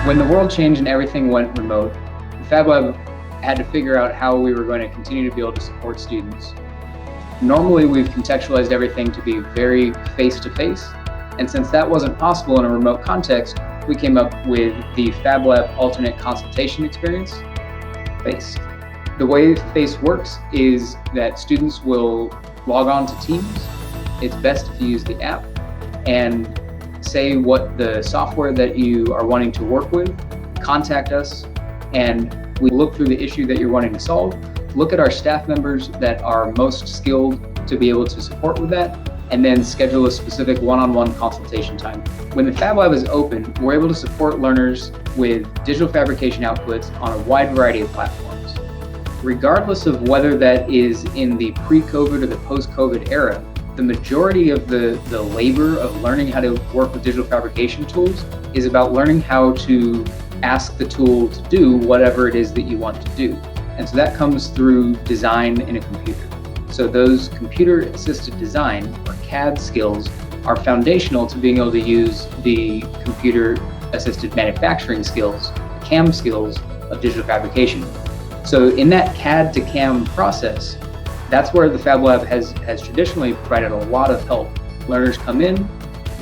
When the world changed and everything went remote, FabLab had to figure out how we were going to continue to be able to support students. Normally, we've contextualized everything to be very face-to-face, and since that wasn't possible in a remote context, we came up with the FabLab Alternate Consultation Experience, F.A.C.E. The way F.A.C.E. works is that students will log on to Teams. It's best if you use the app and say what the software that you are wanting to work with, contact us, and we look through the issue that you're wanting to solve, look at our staff members that are most skilled to be able to support with that, and then schedule a specific one-on-one consultation time. When the FabLab is open, we're able to support learners with digital fabrication outputs on a wide variety of platforms. Regardless of whether that is in the pre-COVID or the post-COVID era, the majority of the labor of learning how to work with digital fabrication tools is about learning how to ask the tool to do whatever it is that you want to do. And so that comes through design in a computer. So those computer-assisted design, or CAD skills, are foundational to being able to use the computer-assisted manufacturing skills, CAM skills, of digital fabrication. So in that CAD to CAM process, that's where the FabLab has traditionally provided a lot of help. Learners come in,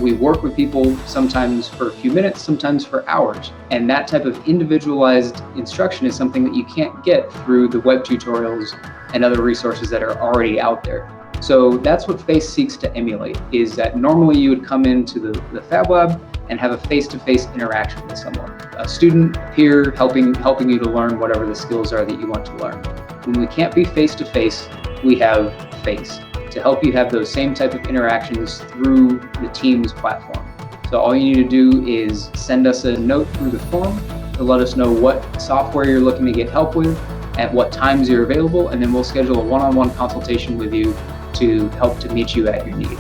we work with people sometimes for a few minutes, sometimes for hours. And that type of individualized instruction is something that you can't get through the web tutorials and other resources that are already out there. So that's what F.A.C.E. seeks to emulate, is that normally you would come into the FabLab and have a face-to-face interaction with someone, a student, peer, helping you to learn whatever the skills are that you want to learn. When we can't be face-to-face, we have F.A.C.E. to help you have those same type of interactions through the Teams platform. So all you need to do is send us a note through the form to let us know what software you're looking to get help with, at what times you're available, and then we'll schedule a one-on-one consultation with you to help to meet you at your need.